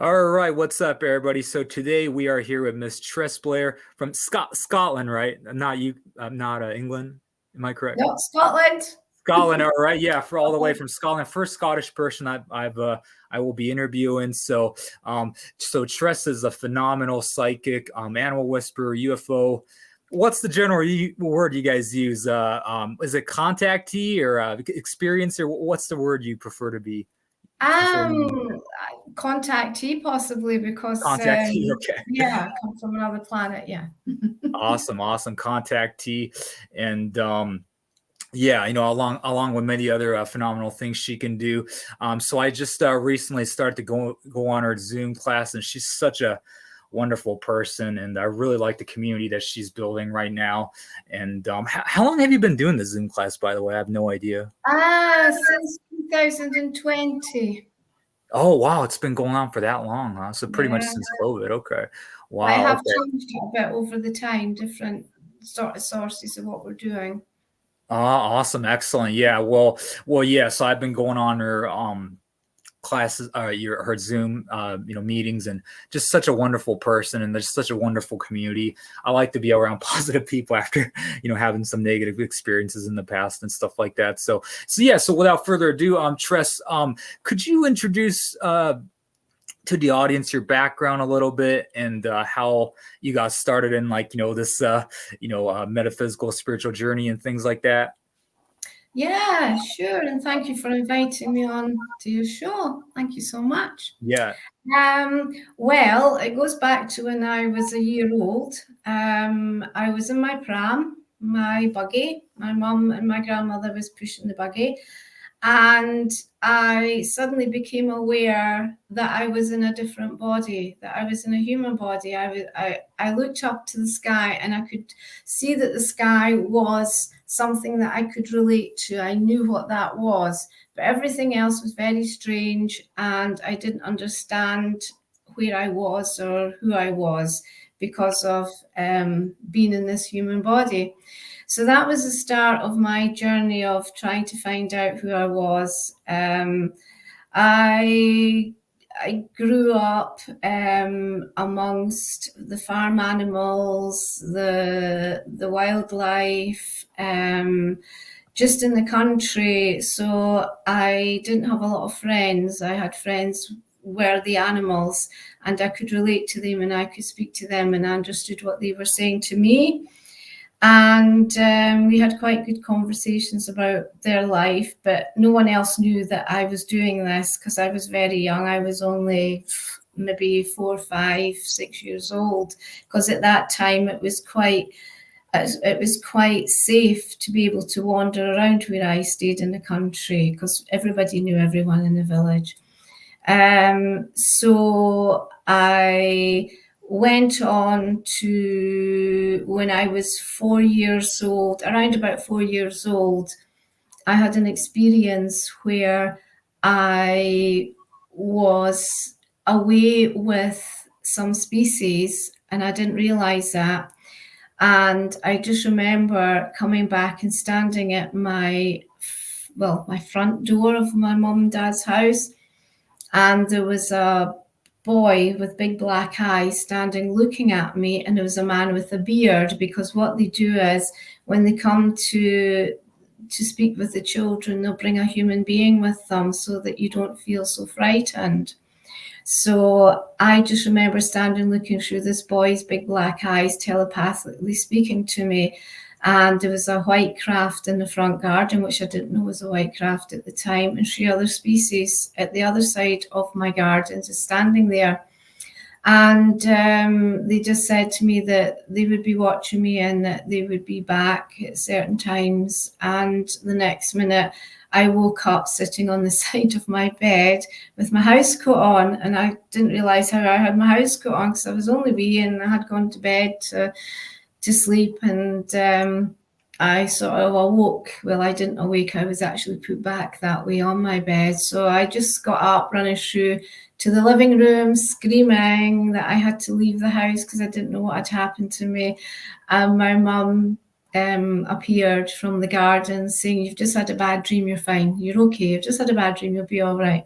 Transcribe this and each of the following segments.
All right, what's up, everybody? So today we are here with Miss Tress Blair from Scotland, right? Not you, not England. Am I correct? Yep, Scotland. Scotland, all right, yeah, for all the way from Scotland. First Scottish person I will be interviewing. So Tress is a phenomenal psychic, animal whisperer, UFO. What's the general word you guys use? Is it contactee or experience, or what's the word you prefer to be? Contactee possibly because Contactee, okay. yeah, I come from another planet. Yeah. Awesome contactee. And yeah, along with many other phenomenal things she can do. So I just recently started to go on her Zoom class, and she's such a wonderful person, and I really like the community that she's building right now. And how long have you been doing the Zoom class, by the way? I have no idea. Since 2020. Oh wow, it's been going on for that long, huh? So pretty much Yeah. since COVID. Okay. I Wow. have Okay. changed it a bit over the time, different sort of sources of what we're doing. Awesome, excellent. Yeah, well, yeah. So I've been going on her classes, her Zoom, meetings, and just such a wonderful person, and there's such a wonderful community. I like to be around positive people after having some negative experiences in the past and stuff like that. So yeah. So without further ado, Tress, could you introduce to the audience your background a little bit, and how you got started in this metaphysical spiritual journey and things like that? Yeah, sure. And thank you for inviting me on to your show. Thank you so much. Yeah. Well, it goes back to when I was a year old. I was in my pram, my buggy. My mum and my grandmother was pushing the buggy. And I suddenly became aware that I was in a different body, that I was in a human body. I looked up to the sky, and I could see that the sky was something that I could relate to. I knew what that was, but everything else was very strange, and I didn't understand where I was or who I was because of being in this human body. So that was the start of my journey of trying to find out who I was. I grew up amongst the farm animals, the wildlife, just in the country. So I didn't have a lot of friends. I had friends were the animals, and I could relate to them, and I could speak to them, and I understood what they were saying to me. And we had quite good conversations about their life, but no one else knew that I was doing this because I was very young. I was only maybe 4, 5, 6 years old, because at that time it was quite safe to be able to wander around where I stayed in the country, because everybody knew everyone in the village. So I went on to, when I was 4 years old, around about 4 years old, I had an experience where I was away with some species, and I didn't realize that. And I just remember coming back and standing at my front door of my mum and dad's house, and there was a boy with big black eyes standing looking at me, and there was a man with a beard, because what they do is when they come to speak with the children, they'll bring a human being with them so that you don't feel so frightened. So I just remember standing looking through this boy's big black eyes, telepathically speaking to me. And there was a white craft in the front garden, which I didn't know was a white craft at the time, and 3 other species at the other side of my garden, just standing there. And they just said to me that they would be watching me and that they would be back at certain times. And the next minute, I woke up sitting on the side of my bed with my house coat on, and I didn't realize how I had my house coat on because I was only wee and I had gone to bed to sleep. And I sort of awoke. Well, I didn't awake. I was actually put back that way on my bed. So I just got up, running through to the living room, screaming that I had to leave the house because I didn't know what had happened to me. And my mum appeared from the garden saying, "You've just had a bad dream, you're fine, you're okay, you've just had a bad dream, you'll be all right."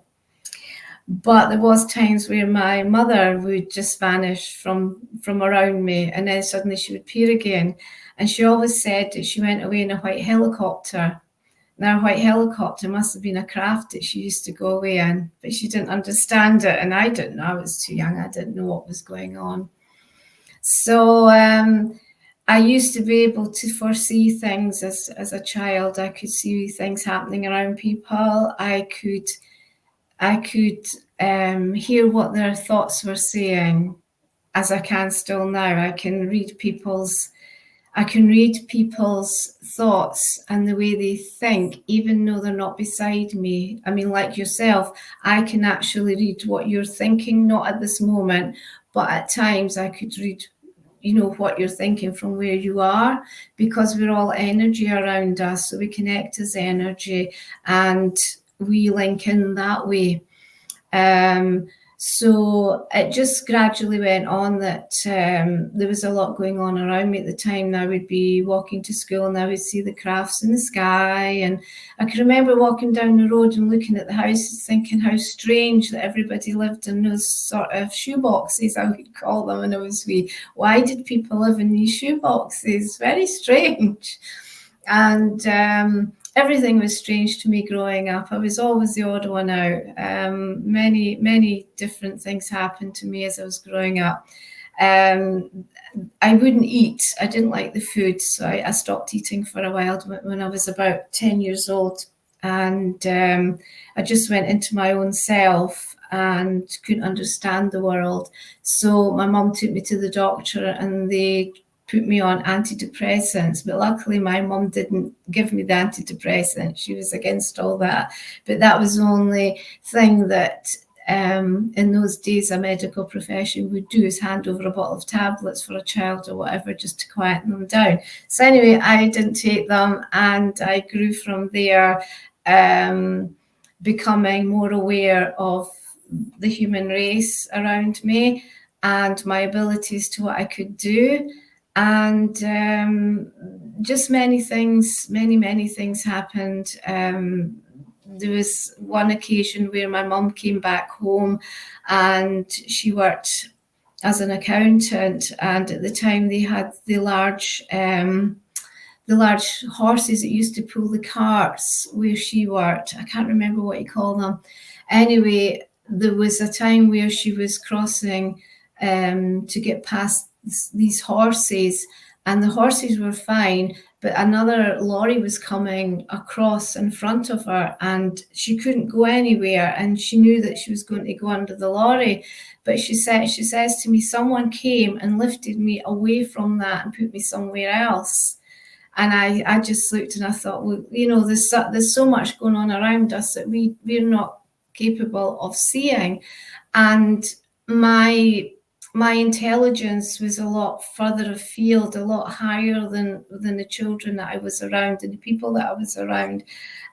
But there was times where my mother would just vanish from around me, and then suddenly she would appear again. And she always said that she went away in a white helicopter. Now, a white helicopter must have been a craft that she used to go away in, but she didn't understand it, and I didn't. I was too young. I didn't know what was going on. So I used to be able to foresee things as a child. I could see things happening around people. I could hear what their thoughts were saying, as I can still now. I can read people's thoughts and the way they think, even though they're not beside me. I mean, like yourself, I can actually read what you're thinking, not at this moment, but at times I could read, what you're thinking from where you are, because we're all energy around us. So we connect as energy and we link in that way. So it just gradually went on that there was a lot going on around me at the time. I would be walking to school and I would see the crafts in the sky. And I can remember walking down the road and looking at the houses, thinking how strange that everybody lived in those sort of shoeboxes, I would call them when I was wee. Why did people live in these shoeboxes? Very strange. And everything was strange to me growing up. I was always the odd one out. Many different things happened to me as I was growing up. I wouldn't eat. I didn't like the food, so I stopped eating for a while when I was about 10 years old. And I just went into my own self and couldn't understand the world. So my mum took me to the doctor and they put me on antidepressants, but luckily my mum didn't give me the antidepressants. She was against all that. But that was the only thing that in those days a medical profession would do, is hand over a bottle of tablets for a child or whatever, just to quieten them down. So anyway, I didn't take them, and I grew from there, becoming more aware of the human race around me and my abilities to what I could do. And just many things happened. There was one occasion where my mum came back home and she worked as an accountant, and at the time they had the large horses that used to pull the carts where she worked. I can't remember what you call them. Anyway, there was a time where she was crossing to get past these horses, and the horses were fine, but another lorry was coming across in front of her and she couldn't go anywhere, and she knew that she was going to go under the lorry. But she says to me, someone came and lifted me away from that and put me somewhere else. And I just looked and I thought, well, there's so much going on around us that we're not capable of seeing. And my intelligence was a lot further afield, a lot higher than the children that I was around and the people that I was around.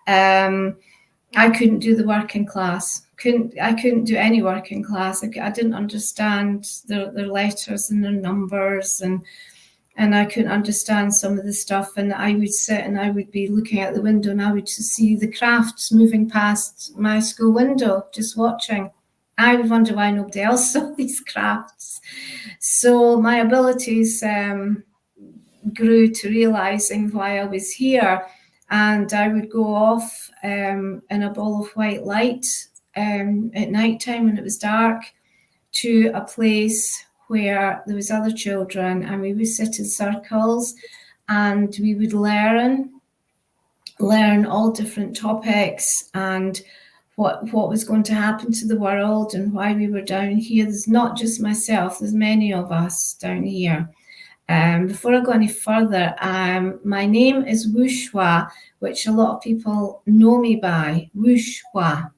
I couldn't do the working class. I couldn't do any working class. I didn't understand their letters and their numbers, and I couldn't understand some of the stuff. And I would sit and I would be looking out the window and I would just see the crafts moving past my school window, just watching. I would wonder why nobody else saw these crafts. So my abilities grew to realizing why I was here. And I would go off in a ball of white light at nighttime when it was dark to a place where there was other children, and we would sit in circles and we would learn all different topics and what was going to happen to the world and why we were down here. There's not just myself, there's many of us down here. Before I go any further, my name is Wushwa, which a lot of people know me by, Wushwa.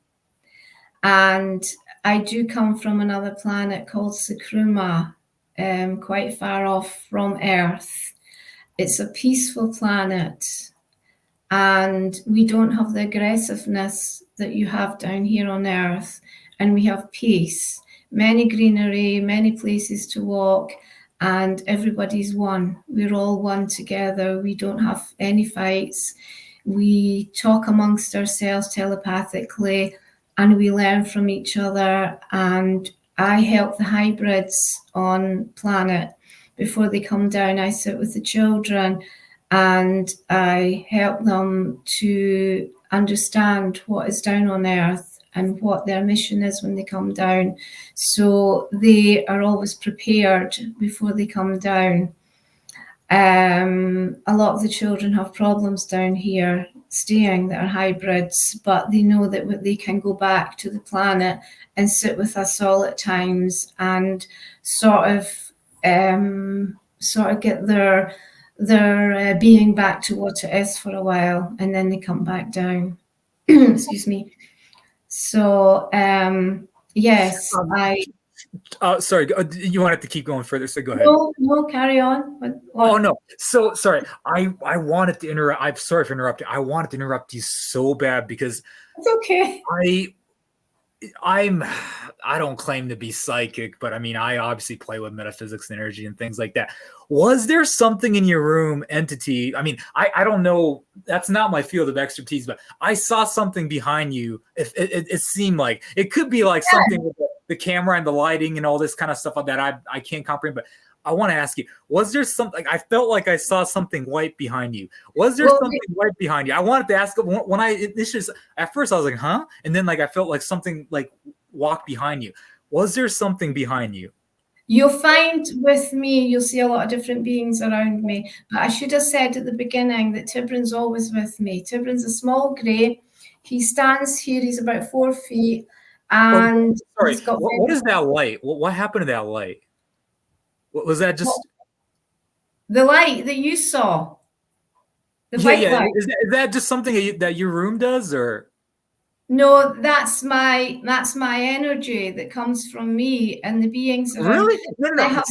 And I do come from another planet called Sakruma, quite far off from Earth. It's a peaceful planet, and we don't have the aggressiveness that you have down here on Earth, and we have peace, many greenery, many places to walk, and everybody's one. We're all one together. We don't have any fights. We talk amongst ourselves telepathically. and we learn from each other. And I help the hybrids on planet before they come down. I sit with the children and I help them to understand what is down on Earth and what their mission is when they come down. So they are always prepared before they come down. A lot of the children have problems down here staying that are hybrids, but they know that they can go back to the planet and sit with us all at times and sort of get their being back to what it is for a while, and then they come back down. Excuse me. So yes, sorry, you wanted to keep going further, so go ahead. No, carry on. What? Oh no, so sorry. I wanted to interrupt. I'm sorry for interrupting. I wanted to interrupt you so bad because it's okay. I don't claim to be psychic, but I mean, I obviously play with metaphysics and energy and things like that. Was there something in your room, entity? I mean, I don't know. That's not my field of expertise, but I saw something behind you. It seemed like it could be like something with the camera and the lighting and all this kind of stuff that I can't comprehend, but I want to ask you, was there something, I felt like I saw something white behind you. Was there something white behind you? I wanted to ask, when I initially, at first I was like, huh? And then like, I felt like something like walked behind you. Was there something behind you? You'll find with me, you'll see a lot of different beings around me. But I should have said at the beginning that Tibran's always with me. Tibran's a small grey. He stands here, he's about 4 feet. And sorry, what is that light? What happened to that light? What was that? Just the light that you saw. The white light. Is that just something that your room does, or? No, that's my energy that comes from me and the beings around. Really? No.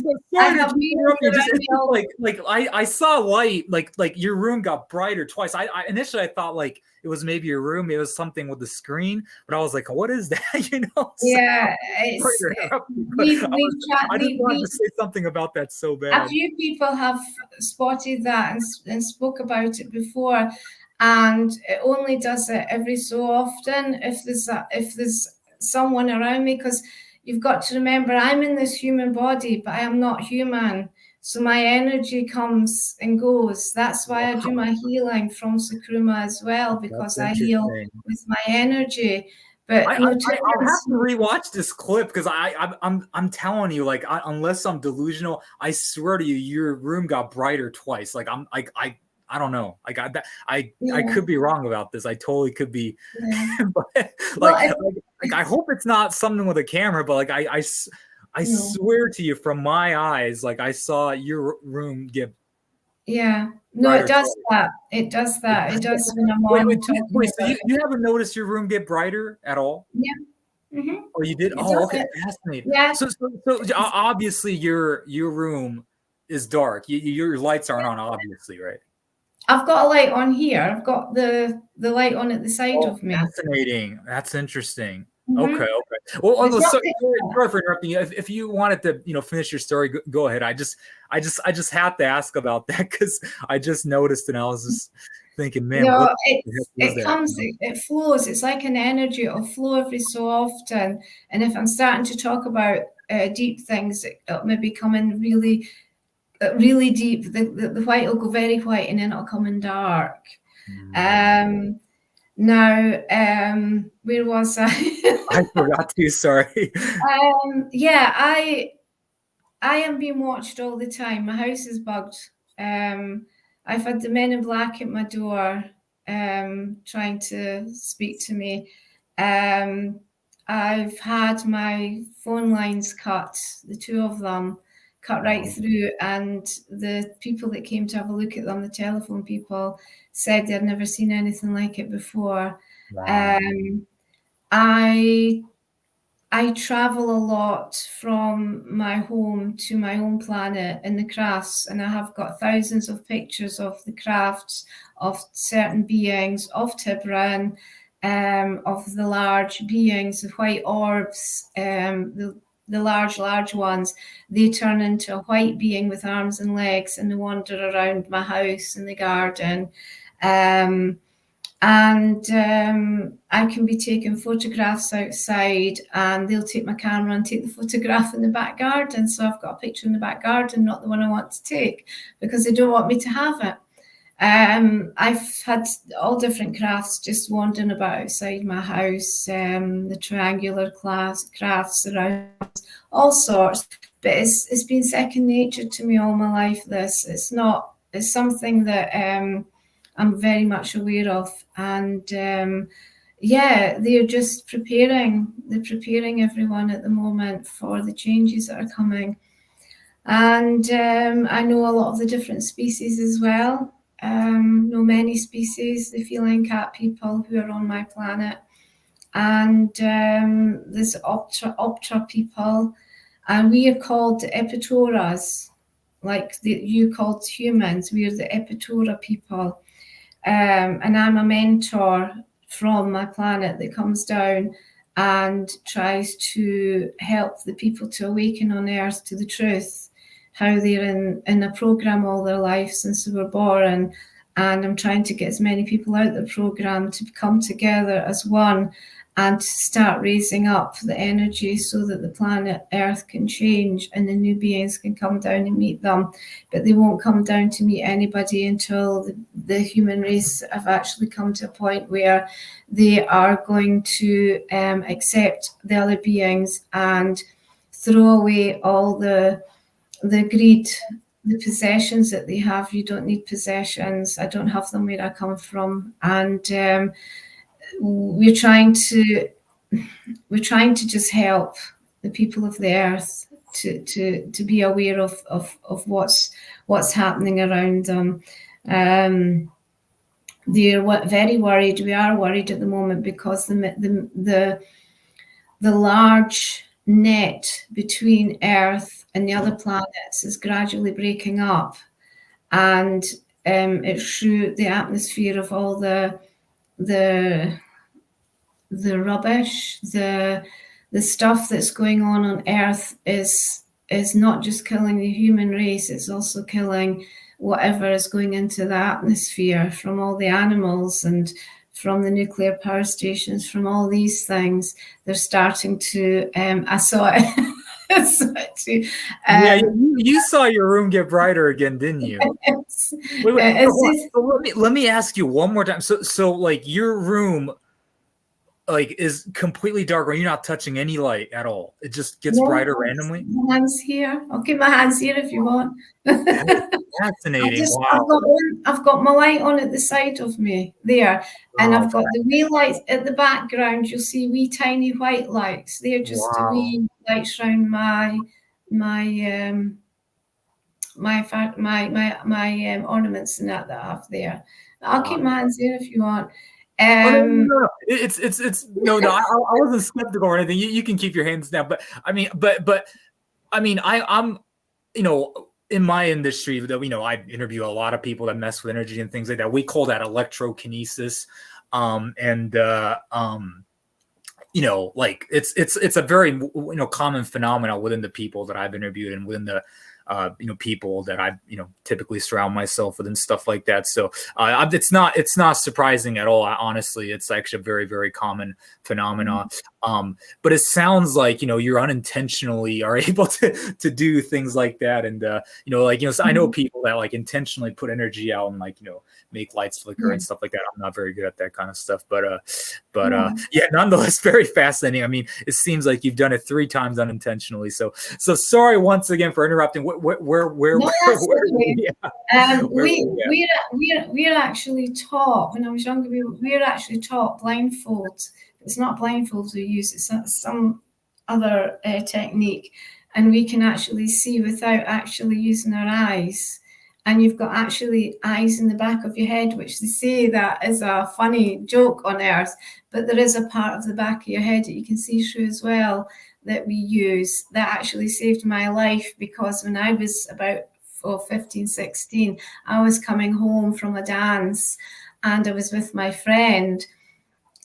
I saw light, like your room got brighter twice. I initially I thought like it was maybe your room, it was something with the screen, but I was like, what is that? You know? Yeah, I just wanted to say something about that so bad. A few people have spotted that and spoke about it before. And it only does it every so often if there's someone around me, because you've got to remember I'm in this human body, but I am not human. So my energy comes and goes. That's why I do my healing from Sakruma as well, because I heal with my energy. But I'll have to rewatch this clip because I'm telling you, like, unless I'm delusional, I swear to you, your room got brighter twice. Like I don't know. I got that. I could be wrong about this. I totally could be. Yeah. But I hope it's not something with a camera. But like I swear to you, from my eyes, like I saw your room get. Yeah. No, it does that. It does that. It does when I'm on. Wait, so you haven't noticed your room get brighter at all? Yeah. Mm-hmm. Oh, you did? Oh, okay. Fascinating. Yeah. So obviously your room is dark. Your lights aren't on, obviously, right? I've got a light on here. I've got the light on at the side of me. Fascinating. That's interesting. Mm-hmm. Okay. Well, sorry for interrupting you. If you wanted to, finish your story, go ahead. I just had to ask about that because I just noticed and I was just thinking, man, it flows. It's like an energy. It'll flow every so often. And if I'm starting to talk about deep things, it'll maybe come in really deep. The white will go very white and then it'll come in dark. Now, where was I? I forgot to, sorry. I am being watched all the time. My house is bugged. I've had the men in black at my door trying to speak to me. I've had my phone lines cut, the 2 of them, cut right through, and the people that came to have a look at them, the telephone people, said they'd never seen anything like it before. Wow. I travel a lot from my home to my own planet in the crafts, and I have got thousands of pictures of the crafts of certain beings, of Tibran, of the large beings, the white orbs, the large ones. They turn into a white being with arms and legs, and they wander around my house in the garden. And I can be taking photographs outside, and they'll take my camera and take the photograph in the back garden. So I've got a picture in the back garden, not the one I want to take, because they don't want me to have it. I've had all different crafts just wandering about outside my house, the triangular crafts around, all sorts. But it's been second nature to me all my life. It's something that I'm very much aware of, and they're just preparing everyone at the moment for the changes that are coming. And I know a lot of the different species as well. Know many species, the feline cat people who are on my planet, and there's Optra people, and we are called the Epitoras, like you called humans. We are the Epitora people, and I'm a mentor from my planet that comes down and tries to help the people to awaken on Earth to the truth, how they're in a program all their life since they were born. And I'm trying to get as many people out of the program to come together as one and start raising up the energy so that the planet Earth can change and the new beings can come down and meet them. But they won't come down to meet anybody until the human race have actually come to a point where they are going to accept the other beings and throw away all the greed, the possessions that they have. You don't need possessions. I don't have them where I come from. And we're trying to just help the people of the earth to be aware of what's happening around them. They're very worried. We are worried at the moment because the large net between Earth and the other planets is gradually breaking up, and it's through the atmosphere of all the rubbish, the stuff that's going on Earth is not just killing the human race, it's also killing whatever is going into the atmosphere from all the animals and from the nuclear power stations, from all these things. They're starting to, I saw it. Yeah, you saw your room get brighter again, didn't you? Wait. Let me ask you one more time. So like your room like is completely dark when you're not touching any light at all. It just gets brighter randomly. My hands here. I'll keep my hands here if you want. Fascinating. Wow. I've got my light on at the side of me there, and I've got the wee lights at the background. You'll see wee tiny white lights. They're just wee lights around my ornaments and that I have there. I'll keep my hands there if you want. No. It's no. I wasn't skeptical or anything. You can keep your hands down, but I'm in my industry, I interview a lot of people that mess with energy and things like that. We call that electrokinesis, like it's a very common phenomenon within the people that I've interviewed and within the people that I typically surround myself with and stuff like that. So it's not surprising at all. Honestly, it's actually a very, very common phenomenon. But it sounds like you're unintentionally are able to do things like that, and I know people that like intentionally put energy out and make lights flicker and stuff like that. I'm not very good at that kind of stuff, but nonetheless, very fascinating. I mean, it seems like you've done it 3 times unintentionally. So sorry once again for interrupting. We're actually taught when I was younger. We're actually taught blindfolds. It's not blindfolds we use. It's some other technique, and we can actually see without actually using our eyes. And you've got actually eyes in the back of your head, which they say that is a funny joke on Earth, but there is a part of the back of your head that you can see through as well that we use. That actually saved my life, because when I was about 15, 16, I was coming home from a dance and I was with my friend,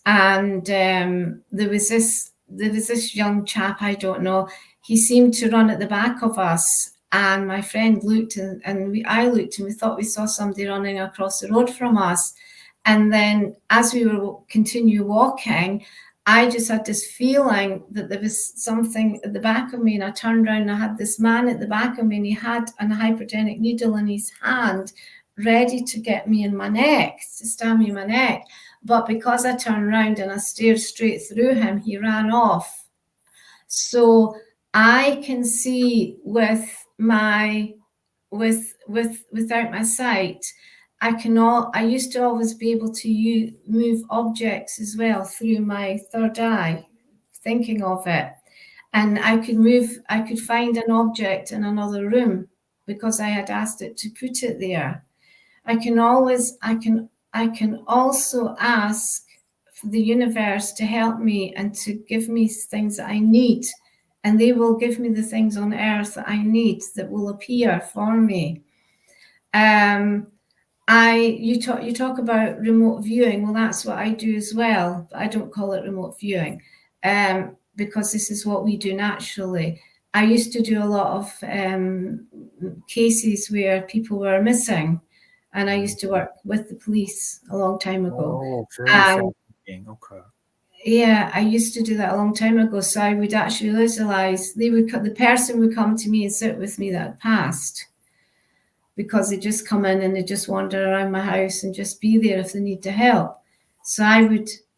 and there was this young chap, I don't know, he seemed to run at the back of us. And my friend looked, and I looked, and we thought we saw somebody running across the road from us. And then as we were continue walking, I just had this feeling that there was something at the back of me, and I turned around and I had this man at the back of me, and he had a hypodermic needle in his hand, ready to get me in my neck, to stab me in my neck. But because I turned around and I stared straight through him, he ran off. So I can see with my without my sight, I used to always be able to move objects as well through my third eye, thinking of it. And I could find an object in another room because I had asked it to put it there. I can also ask for the universe to help me and to give me things that I need. And they will give me the things on earth that I need, that will appear for me. You talk about remote viewing. Well, that's what I do as well, but I don't call it remote viewing, because this is what we do naturally. I used to do a lot of cases where people were missing, and I used to work with the police a long time ago. Oh, very fascinating. Okay. Yeah, I used to do that a long time ago. So I would actually visualize, the person would come to me and sit with me that had passed, because they just come in and they just wander around my house and just be there if they need the help. So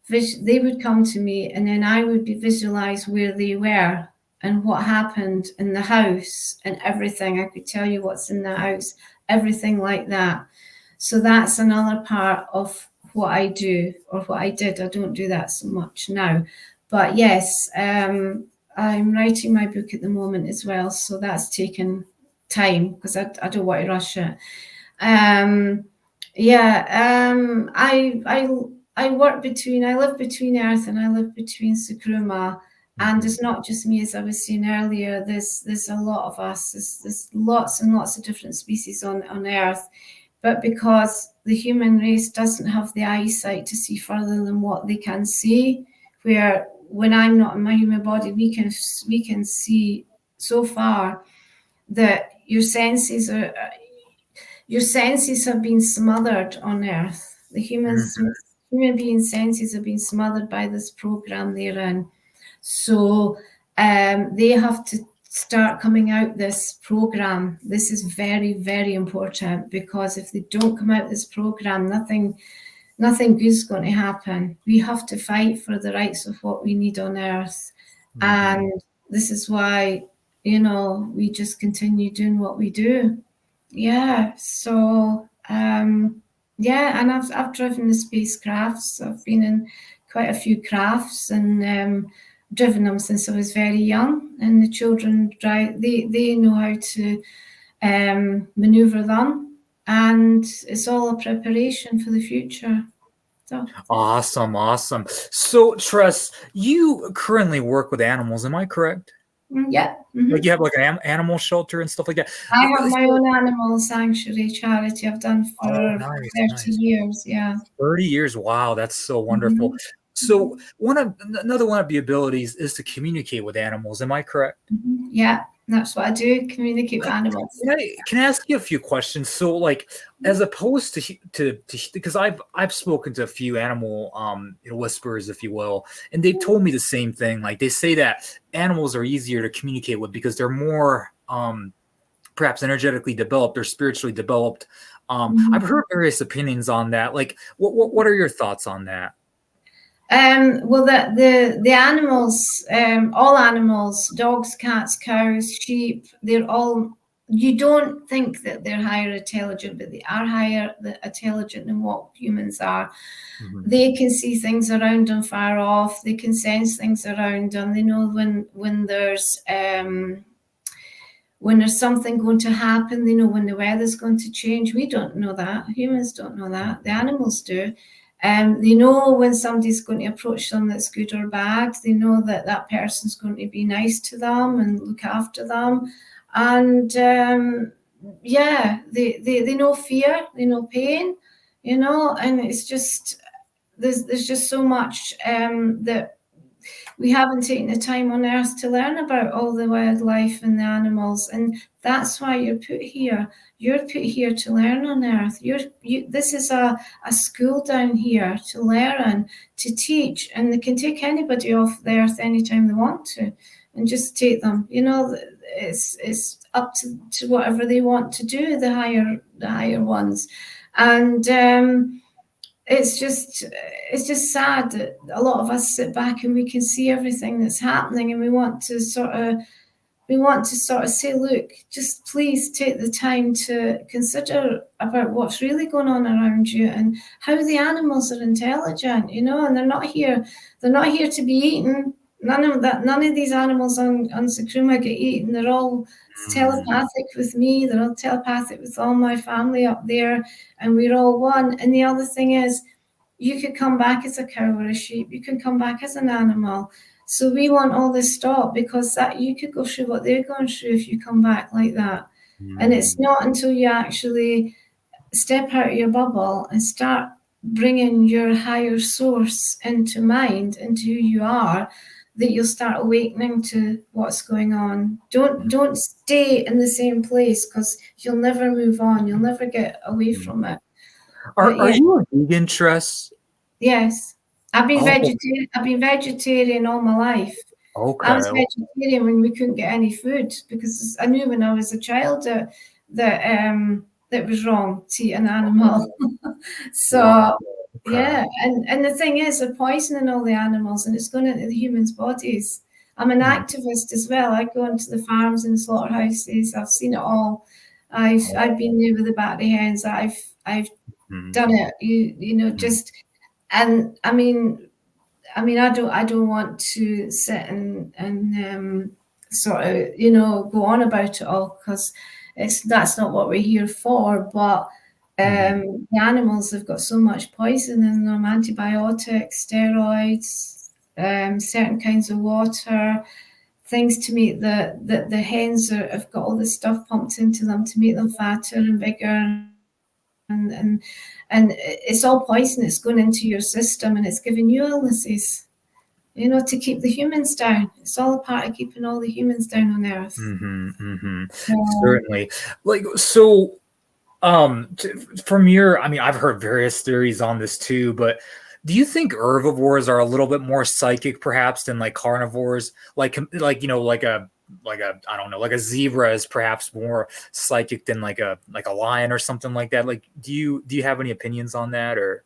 they would come to me, and then I would visualize where they were and what happened in the house and everything. I could tell you what's in the house, everything like that. So that's another part of what I do, or what I did. I don't do that so much now. But yes, I'm writing my book at the moment as well. So that's taken time because I don't want to rush it. I live between Earth and I live between Sukruma. And it's not just me, as I was saying earlier. There's a lot of us. There's lots and lots of different species on Earth. But because the human race doesn't have the eyesight to see further than what they can see, where when I'm not in my human body, we can see so far that your senses have been smothered on Earth. The human being senses have been smothered by this program they're in. So they have to start coming out this program. This is very, very important, because if they don't come out this program, nothing good is going to happen. We have to fight for the rights of what we need on Earth. And this is why, we just continue doing what we do. Yeah. So, and I've driven the spacecrafts. I've been in quite a few crafts and driven them since I was very young. And the children drive. They know how to maneuver them, and it's all a preparation for the future. So. Awesome. So, Tress, you currently work with animals, am I correct? Yeah. Like you have like an animal shelter and stuff like that? I have my own animal sanctuary charity I've done for 30 years. Yeah. 30 years. Wow, that's so wonderful. So another one of the abilities is to communicate with animals. Am I correct? Yeah, that's what I do, communicate with animals. Can I ask you a few questions? So, like, as opposed to because I've spoken to a few animal whisperers, if you will, and they've told me the same thing. Like, they say that animals are easier to communicate with because they're more perhaps energetically developed or spiritually developed. I've heard various opinions on that. Like, what are your thoughts on that? Well, the animals, all animals, dogs, cats, cows, sheep, they're all, you don't think that they're higher intelligent, but they are higher intelligent than what humans are. They can see things around them far off. They can sense things around them. They know when there's something going to happen. They know when the weather's going to change. We don't know that. Humans don't know that. The animals do. They know when somebody's going to approach them that's good or bad. They know that person's going to be nice to them and look after them. And they know fear, they know pain, and it's just, there's just so much that we haven't taken the time on Earth to learn about all the wildlife and the animals, and that's why you're put here. You're put here to learn on Earth. This is a school down here to learn, to teach, and they can take anybody off the Earth anytime they want to, and just take them. You know, it's up to whatever they want to do. The higher ones, and it's just sad that a lot of us sit back and we can see everything that's happening, and we want to sort of say, look, just please take the time to consider about what's really going on around you and how the animals are intelligent, you know, and they're not here to be eaten. None of these animals on Sakruma get eaten. They're all telepathic with me. They're all telepathic with all my family up there, and we're all one. And the other thing is, you could come back as a cow or a sheep. You can come back as an animal. So we want all this stopped, because that you could go through what they're going through if you come back like that. And it's not until you actually step out of your bubble and start bringing your higher source into mind, into who you are, that you'll start awakening to what's going on. Don't stay in the same place, because you'll never move on. You'll never get away from it. Are you a vegan, Tress? Yes. I've been vegetarian all my life. Okay. I was vegetarian when we couldn't get any food, because I knew when I was a child that was wrong to eat an animal. So yeah, and the thing is, they're poisoning all the animals, and it's going into the humans' bodies. I'm an activist as well. I go into the farms and slaughterhouses. I've seen it all. I've been there with the battery hens. I've done it. You know, just, and I mean, I don't want to sit and sort of, you know, go on about it all, because that's not what we're here for. But the animals have got so much poison in them: antibiotics, steroids, certain kinds of water, things to make the hens have got all this stuff pumped into them to make them fatter and bigger. And it's all poison. It's going into your system, and it's giving you illnesses, you know, to keep the humans down. It's all a part of keeping all the humans down on Earth. Certainly. Like, so from your, I mean, I've heard various theories on this too, but do you think herbivores are a little bit more psychic perhaps than like carnivores? Like you know, like a I don't know, like a zebra is perhaps more psychic than like a lion or something like that. Like, do you have any opinions on that? Or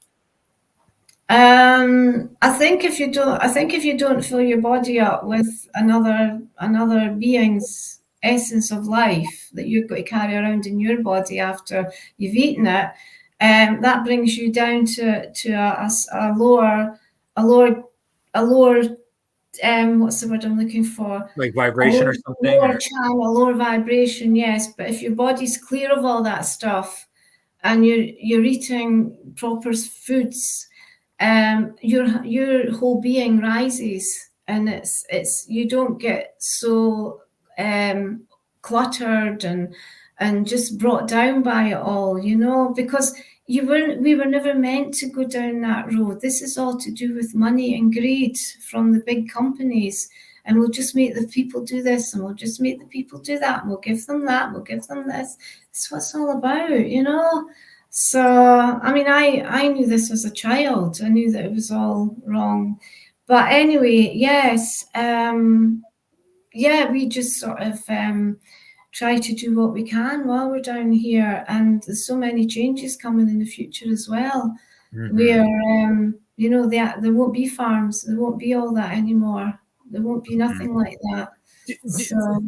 I think if you don't fill your body up with another being's essence of life that you've got to carry around in your body after you've eaten it, that brings you down to a lower what's the word I'm looking for? Like vibration or something? Lower channel, lower vibration, yes. But if your body's clear of all that stuff and you're eating proper foods, your whole being rises, and it's you don't get so cluttered and just brought down by it all, you know, because we were never meant to go down that road. This is all to do with money and greed from the big companies, and we'll just make the people do this, and we'll just make the people do that, and we'll give them that, and we'll give them this. It's what it's all about, you know. So, I mean, I knew this as a child. I knew that it was all wrong. But anyway, yes, we just sort of try to do what we can while we're down here. And there's so many changes coming in the future as well. Where, you know, there won't be farms. There won't be all that anymore. There won't be nothing like that. So,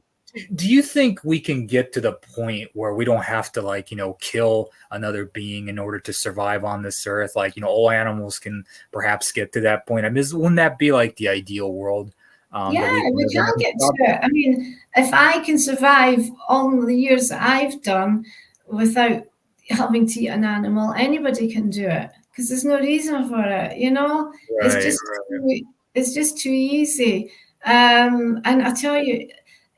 do you think we can get to the point where we don't have to, like, you know, kill another being in order to survive on this earth? Like, you know, all animals can perhaps get to that point. I mean, wouldn't that be like the ideal world? Yeah, we can get to it. I mean, if I can survive all the years that I've done without having to eat an animal, anybody can do it, because there's no reason for it, you know. It's just too easy. And I tell you,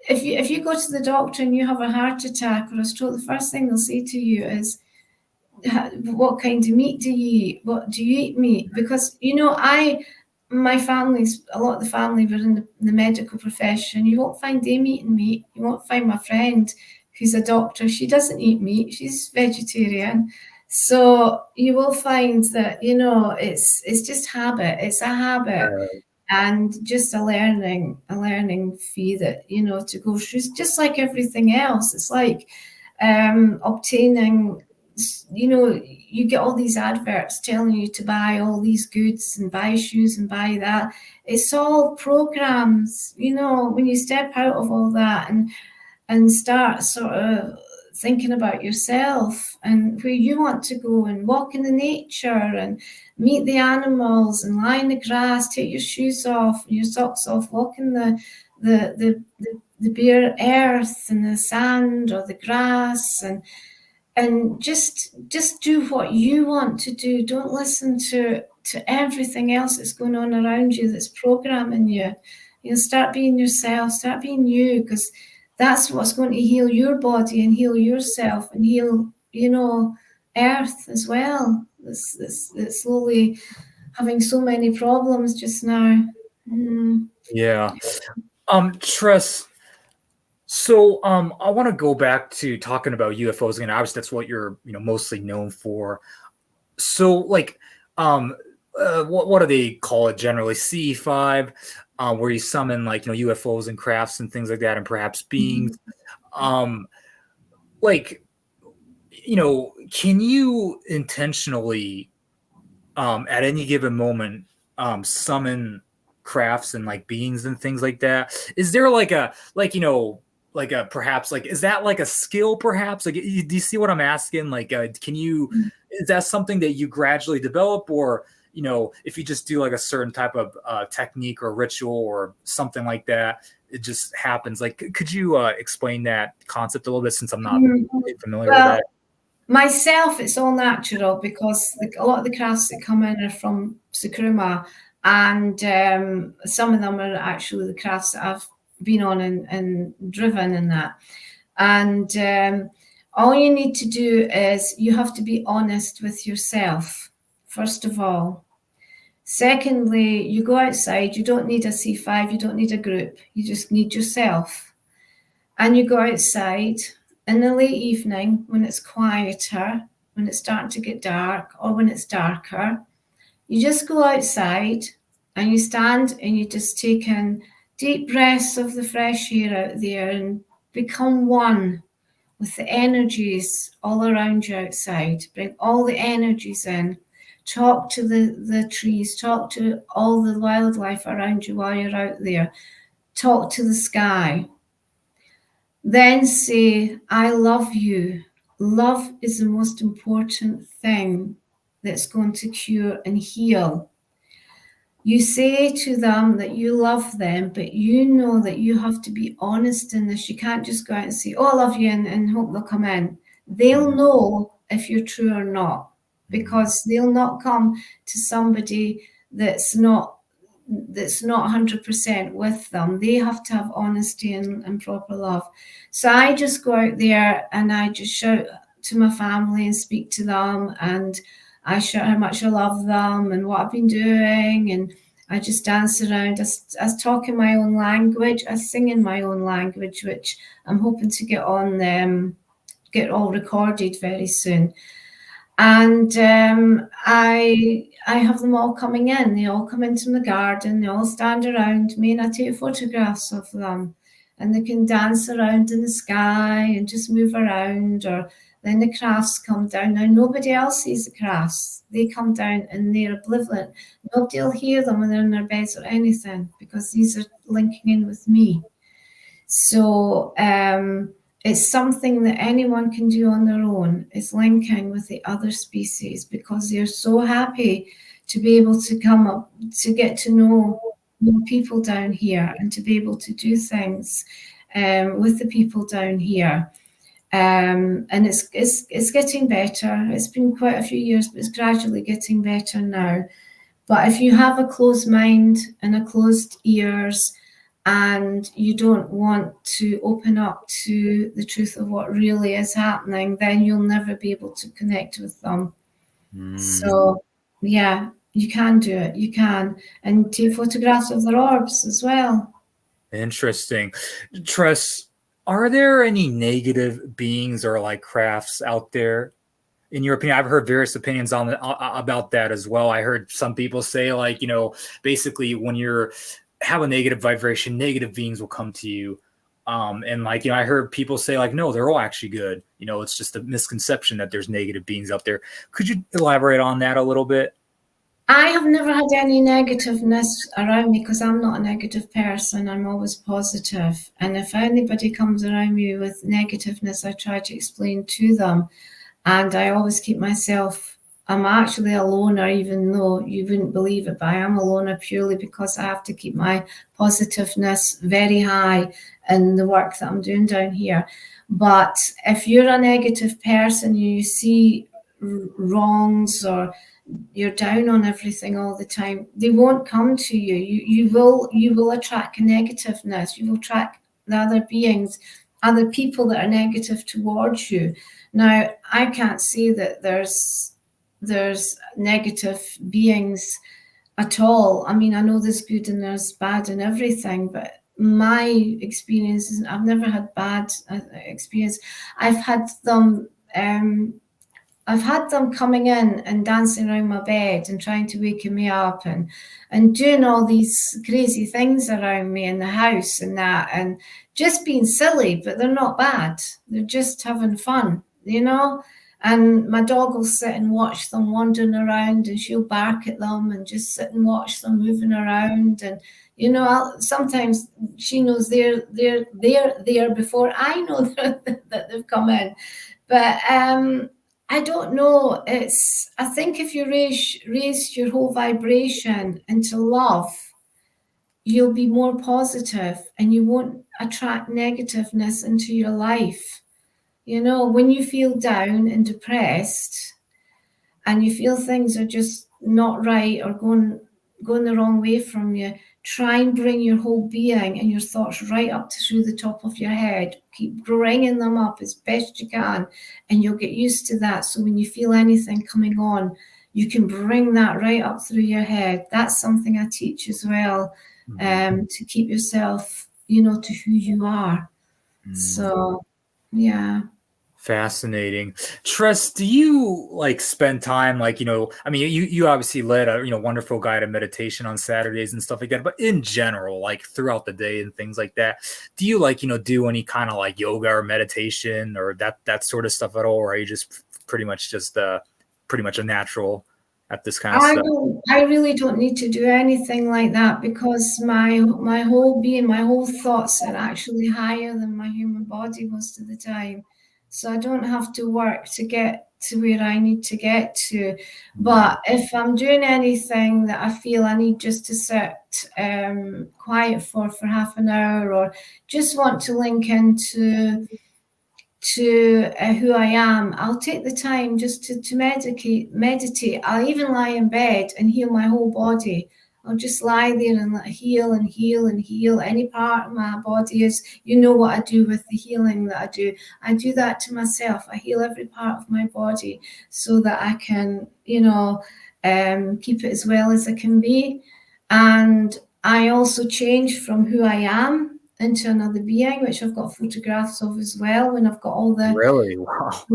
if you go to the doctor and you have a heart attack or a stroke, the first thing they'll say to you is, what kind of meat do you eat? What do you eat meat? Because, you know, my family's, a lot of the family were in the medical profession. You won't find them eating meat. You won't find my friend who's a doctor. She doesn't eat meat. She's vegetarian. So you will find that, you know, it's just habit. It's a habit. And just a learning fee that, you know, to go through, just like everything else. It's like obtaining, you know, you get all these adverts telling you to buy all these goods and buy shoes and buy that. It's all programs, you know. When you step out of all that and start sort of thinking about yourself and where you want to go and walk in the nature and meet the animals and lie in the grass, take your shoes off and your socks off, walk in the bare earth and the sand or the grass, and just do what you want to do. Don't listen to everything else that's going on around you that's programming you. You know, start being yourself, start being you, because that's what's going to heal your body and heal yourself and heal, you know, earth as well. It's slowly having so many problems just now. Yeah. Tress, so I want to go back to talking about UFOs again. Obviously, that's what you're, you know, mostly known for. So, like, what do they call it generally? CE5, where you summon, like, you know, UFOs and crafts and things like that, and perhaps beings. Like, you know, can you intentionally, at any given moment, summon crafts and like beings and things like that? Is there like a, like, you know, like a, perhaps, like, is that like a skill perhaps? Like, do you see what I'm asking? Like, can you, is that something that you gradually develop, or, you know, if you just do like a certain type of technique or ritual or something like that, it just happens? Like, could you explain that concept a little bit, since I'm not familiar with that? Myself, it's all natural because a lot of the crafts that come in are from Sakuruma, and some of them are actually the crafts that I've been on and driven in that. And all you need to do is you have to be honest with yourself, first of all. Secondly, you go outside. You don't need a C5. You don't need a group. You just need yourself. And you go outside in the late evening when it's quieter, when it's starting to get dark or when it's darker. You just go outside and you stand and you just take in deep breaths of the fresh air out there and become one with the energies all around you outside. Bring all the energies in. Talk to the trees, talk to all the wildlife around you while you're out there. Talk to the sky. Then say, I love you. Love is the most important thing that's going to cure and heal. You say to them that you love them, but you know that you have to be honest in this. You can't just go out and say, oh, I love you, and hope they'll come in. They'll know if you're true or not, because they'll not come to somebody that's not 100% with them. They have to have honesty and proper love. So I just go out there and I just shout to my family and speak to them, and I shout how much I love them and what I've been doing, and I just dance around. I talk in my own language. I sing in my own language, which I'm hoping to get all recorded very soon. And I have them all coming in. They all come into my garden. They all stand around me, and I take photographs of them. And they can dance around in the sky and just move around. Or then the crafts come down. Now nobody else sees the crafts. They come down and they're oblivious. Nobody will hear them when they're in their beds or anything, because these are linking in with me. So it's something that anyone can do on their own, is linking with the other species, because they're so happy to be able to come up, to get to know more people down here, and to be able to do things with the people down here. And it's getting better. It's been quite a few years, but it's gradually getting better now. But if you have a closed mind and a closed ears, and you don't want to open up to the truth of what really is happening, then you'll never be able to connect with them. So, yeah, You can do it. You can. And take photographs of their orbs as well. Interesting. Tress, are there any negative beings or like crafts out there? In your opinion, I've heard various opinions on about that as well. I heard some people say, like, basically when you're have a negative vibration, negative beings will come to you. And like, I heard people say, like, no, they're all actually good. It's just a misconception that there's negative beings out there. Could you elaborate on that a little bit? I have never had any negativeness around me because I'm not a negative person. I'm always positive. And if anybody comes around me with negativeness, I try to explain to them. And I always keep myself, I'm actually a loner, even though you wouldn't believe it, but I am a loner purely because I have to keep my positiveness very high in the work that I'm doing down here. But if you're a negative person, you see wrongs or you're down on everything all the time, they won't come to you. You will attract negativeness. You will attract the other beings, other people that are negative towards you. Now, I can't say that there's negative beings at all. I mean, I know there's good and there's bad and everything, but my experience is I've never had bad experience. I've had them I've had them coming in and dancing around my bed and trying to wake me up and doing all these crazy things around me in the house and that, and just being silly, but they're not bad. They're just having fun, you know? And my dog will sit and watch them wandering around and she'll bark at them and just sit and watch them moving around. And, sometimes she knows they're there before I know that they've come in. But I don't know. I think if you raise your whole vibration into love, you'll be more positive and you won't attract negativeness into your life. When you feel down and depressed and you feel things are just not right or going the wrong way from you, try and bring your whole being and your thoughts right up through the top of your head. Keep bringing them up as best you can, and you'll get used to that. So when you feel anything coming on, you can bring that right up through your head. That's something I teach as well, to keep yourself, to who you are. So, yeah. Fascinating. Tress, do you like spend time like, I mean, you obviously led a, wonderful guided meditation on Saturdays and stuff like that, but in general, like throughout the day and things like that, do you like, do any kind of like yoga or meditation or that sort of stuff at all? Or are you just pretty much a natural at this kind of stuff? I really don't need to do anything like that because my whole being, my whole thoughts are actually higher than my human body most of the time. So I don't have to work to get to where I need to get to. But if I'm doing anything that I feel I need just to sit quiet for half an hour, or just want to link into who I am, I'll take the time just to meditate. I'll even lie in bed and heal my whole body. I'll just lie there and let heal and heal and heal any part of my body. Is what I do with the healing that I do. I do that to myself. I heal every part of my body so that I can, keep it as well as I can be. And I also change from who I am into another being, which I've got photographs of as well. When I've got all the Really? Wow.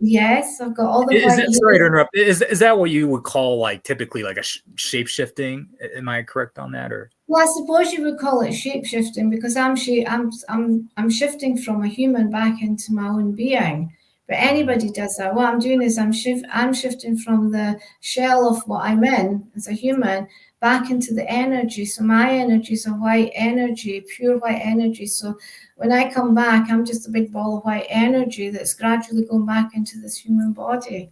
Yes, I've got all the Is white that, sorry to interrupt. Is that what you would call like typically like a shape shifting? Am I correct on that? Or Well, I suppose you would call it shape shifting because I'm shifting from a human back into my own being. But anybody does that. What I'm doing is I'm shifting from the shell of what I'm in as a human back into the energy. So my energy is a white energy, pure white energy. So when I come back, I'm just a big ball of white energy that's gradually going back into this human body.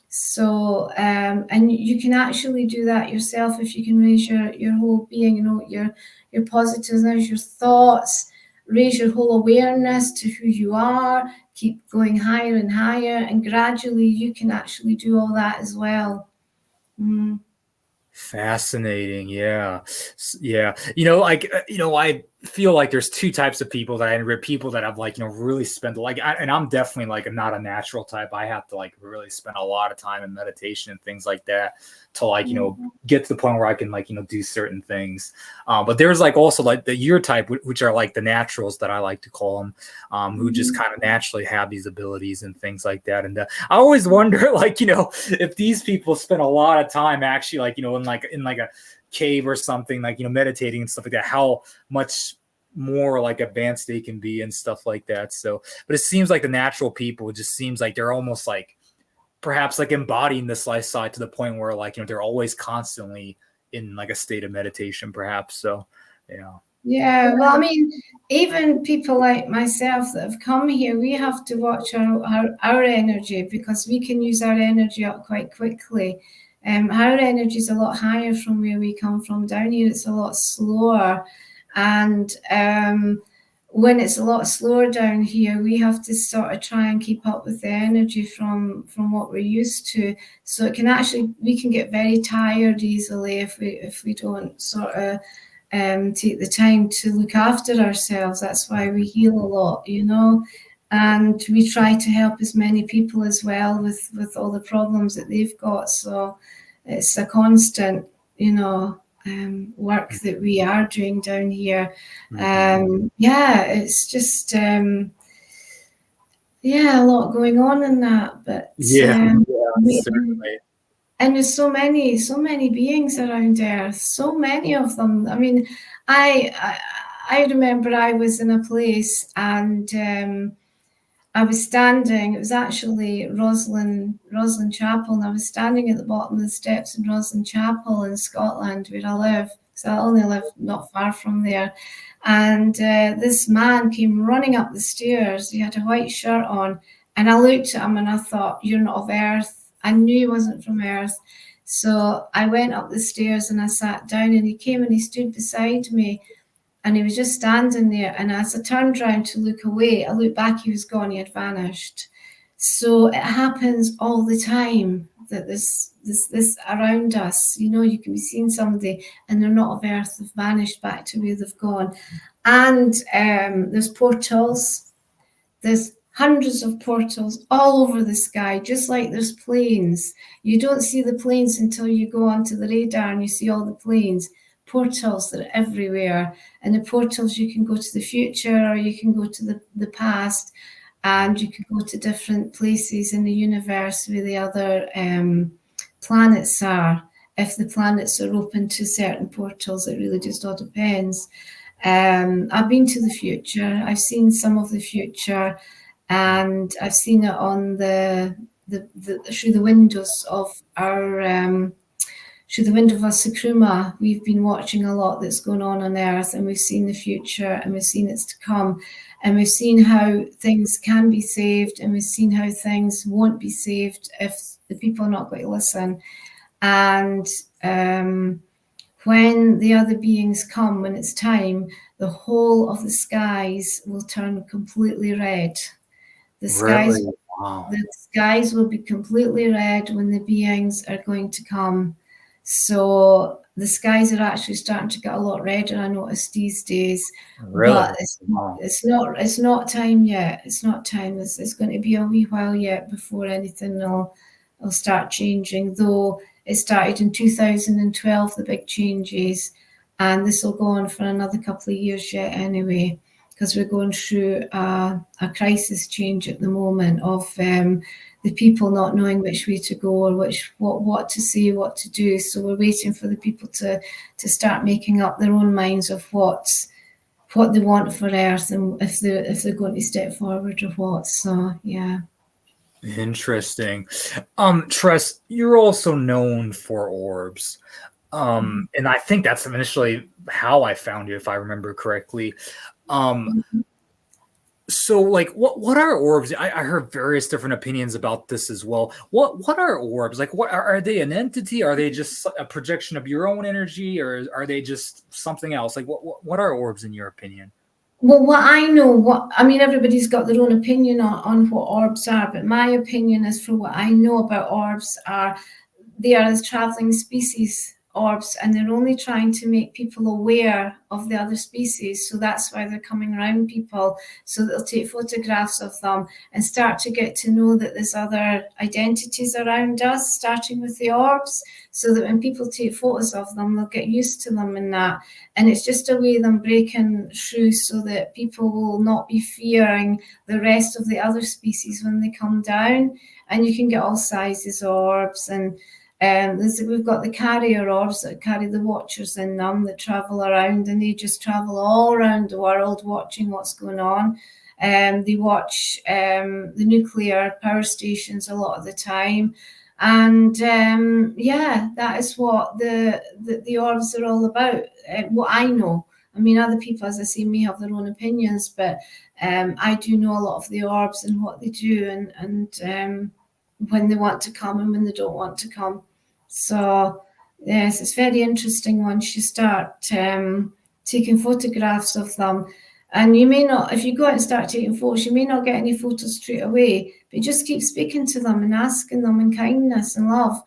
So, and you can actually do that yourself if you can raise your whole being, your positiveness, your thoughts, raise your whole awareness to who you are, keep going higher and higher, and gradually you can actually do all that as well. Fascinating. Yeah. Yeah. I feel like there's two types of people that I read, people that have like, really spent like, and I'm definitely like not a natural type. I have to like really spend a lot of time in meditation and things like that to like, get to the point where I can like, do certain things. But there's like also like the your type, which are like the naturals that I like to call them, who just kind of naturally have these abilities and things like that. And I always wonder like, if these people spend a lot of time actually like, in like a cave or something, like meditating and stuff like that, how much more like advanced they can be and stuff like that. So but it seems like the natural people, it just seems like they're almost like perhaps like embodying this lifestyle to the point where like they're always constantly in like a state of meditation perhaps. So yeah, well, I mean, even people like myself that have come here, we have to watch our energy, because we can use our energy up quite quickly. Our energy is a lot higher from where we come from. Down here, it's a lot slower. And when it's a lot slower down here, we have to sort of try and keep up with the energy from what we're used to. So it can actually, we can get very tired easily if we don't sort of take the time to look after ourselves. That's why we heal a lot, and we try to help as many people as well with all the problems that they've got. So it's a constant, work that we are doing down here. It's just a lot going on in that. But certainly. And there's so many beings around Earth, so many of them. I mean, I remember I was in a place and I was standing, it was actually Roslin Chapel, and I was standing at the bottom of the steps in Roslin Chapel in Scotland, where I live, because I only live not far from there. And this man came running up the stairs. He had a white shirt on, and I looked at him and I thought, you're not of Earth. I knew he wasn't from Earth. So I went up the stairs and I sat down, and he came and he stood beside me, and he was just standing there. And as I turned around to look away, I looked back, he was gone, he had vanished. So it happens all the time that this around us, you can be seeing somebody and they're not of Earth, they've vanished back to where they've gone. And there's portals, there's hundreds of portals all over the sky, just like there's planes. You don't see the planes until you go onto the radar and you see all the planes. Portals that are everywhere. And the portals, you can go to the future or you can go to the past, and you can go to different places in the universe where the other planets are. If the planets are open to certain portals, it really just all depends. I've been to the future. I've seen some of the future, and I've seen it on the through the windows of our through the window of our Sukruma. We've been watching a lot that's going on Earth, and we've seen the future, and we've seen it's to come, and we've seen how things can be saved, and we've seen how things won't be saved if the people are not going to listen. And when the other beings come, when it's time, the whole of the skies will turn completely red. The skies, really? Wow. the skies will be completely red when the beings are going to come. So the skies are actually starting to get a lot redder, I noticed these days. Really? But it's not time yet. It's not time. It's going to be a wee while yet before anything will start changing, though it started in 2012, the big changes, and this will go on for another couple of years yet anyway, because we're going through a crisis change at the moment of the people not knowing which way to go or what to say, what to do. So we're waiting for the people to start making up their own minds of what they want for Earth, and if they're going to step forward or what. So yeah. Interesting. Tress, you're also known for orbs. And I think that's initially how I found you, if I remember correctly. So like what are orbs? I heard various different opinions about this as well. What are orbs? Like what are they an entity? Are they just a projection of your own energy, or are they just something else? Like what are orbs in your opinion? Well, everybody's got their own opinion on what orbs are, but my opinion is, for what I know about orbs, they are a traveling species orbs, and they're only trying to make people aware of the other species. So that's why they're coming around people, so they'll take photographs of them and start to get to know that there's other identities around us, starting with the orbs, so that when people take photos of them, they'll get used to them and that. And it's just a way of them breaking through so that people will not be fearing the rest of the other species when they come down. And you can get all sizes of orbs, and we've got the carrier orbs that carry the watchers in them that travel around, and they just travel all around the world watching what's going on. They watch the nuclear power stations a lot of the time. And that is what the orbs are all about. What I know. I mean, other people, as I say, may have their own opinions, but I do know a lot of the orbs and what they do, and when they want to come and when they don't want to come. So yes, it's very interesting once you start taking photographs of them. And you may not, if you go out and start taking photos, you may not get any photos straight away, but just keep speaking to them and asking them in kindness and love.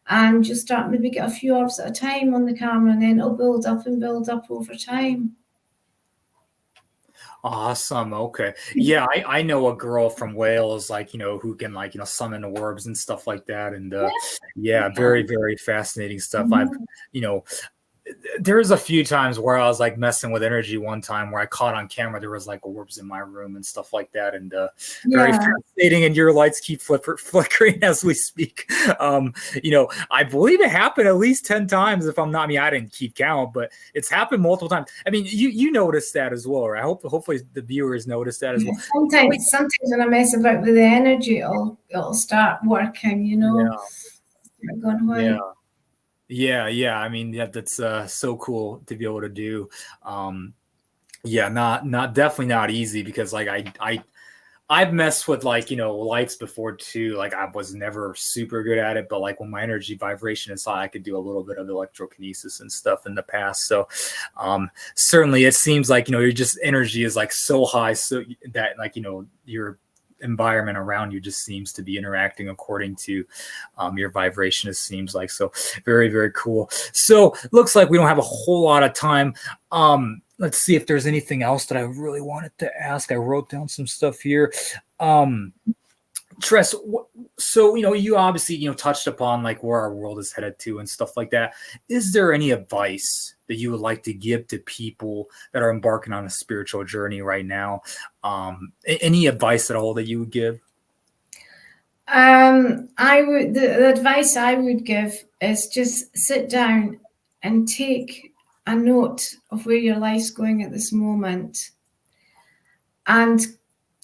And you'll start maybe get a few orbs at a time on the camera, and then it'll build up and build up over time. Awesome. Okay. Yeah, I know a girl from Wales, like, who can, like, summon orbs and stuff like that. And yeah, very, very fascinating stuff. There's a few times where I was like messing with energy one time where I caught on camera there was like orbs in my room and stuff like that, and very fascinating, and your lights keep flickering as we speak. I believe it happened at least 10 times, if I'm not, I didn't keep count, but it's happened multiple times. I mean, you noticed that as well, right? Hopefully the viewers noticed that as well. Sometimes when I mess about with the energy, it'll start working, Yeah. I mean, that's so cool to be able to do. Not definitely not easy, because like I've messed with like, lights before too. Like I was never super good at it, but like when my energy vibration is high, I could do a little bit of electrokinesis and stuff in the past. So certainly it seems like, your just energy is like so high, so that like, your environment around you just seems to be interacting according to your vibration, it seems like. So very, very cool. So looks like we don't have a whole lot of time. Let's see if there's anything else that I really wanted to ask. I wrote down some stuff here. Tress, so you obviously touched upon like where our world is headed to and stuff like that. Is there any advice that you would like to give to people that are embarking on a spiritual journey right now? Any advice at all that you would give? The advice I would give is just sit down and take a note of where your life's going at this moment, and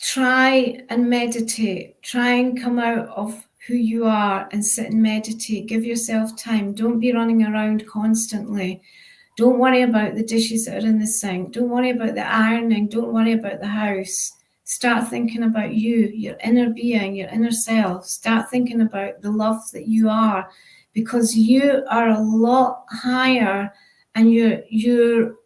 try and meditate. Try and come out of who you are and sit and meditate. Give yourself time. Don't be running around constantly. Don't worry about the dishes that are in the sink. Don't worry about the ironing. Don't worry about the house. Start thinking about you, your inner being, your inner self. Start thinking about the love that you are, because you are a lot higher, and you're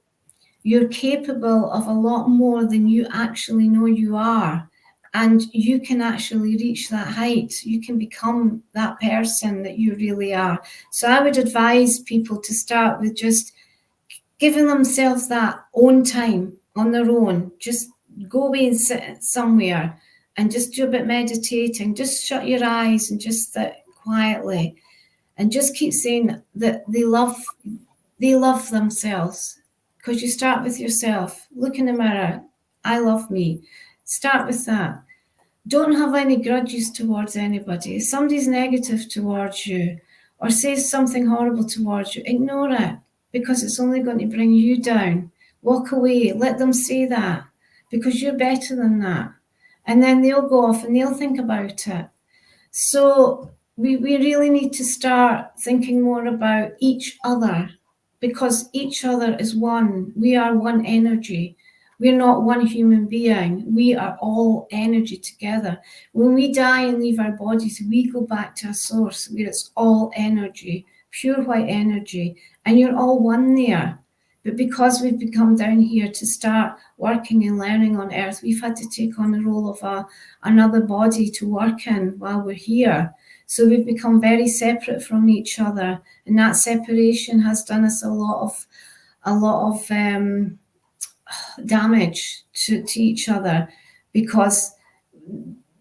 capable of a lot more than you actually know you are. And you can actually reach that height. You can become that person that you really are. So I would advise people to start with just giving themselves that own time on their own. Just go away and sit somewhere and just do a bit meditating. Just shut your eyes and just sit quietly, and just keep saying that they love themselves. Because you start with yourself. Look in the mirror. I love me. Start with that. Don't have any grudges towards anybody. If somebody's negative towards you or says something horrible towards you, ignore it, because it's only going to bring you down. Walk away. Let them say that, because you're better than that. And then they'll go off and they'll think about it. So we really need to start thinking more about each other, because each other is one. We are one energy. We're not one human being. We are all energy together. When we die and leave our bodies, we go back to a source where it's all energy, pure white energy, and you're all one there. But because we've come down here to start working and learning on Earth, we've had to take on the role of another body to work in while we're here. So we've become very separate from each other, and that separation has done us a lot of damage to each other, because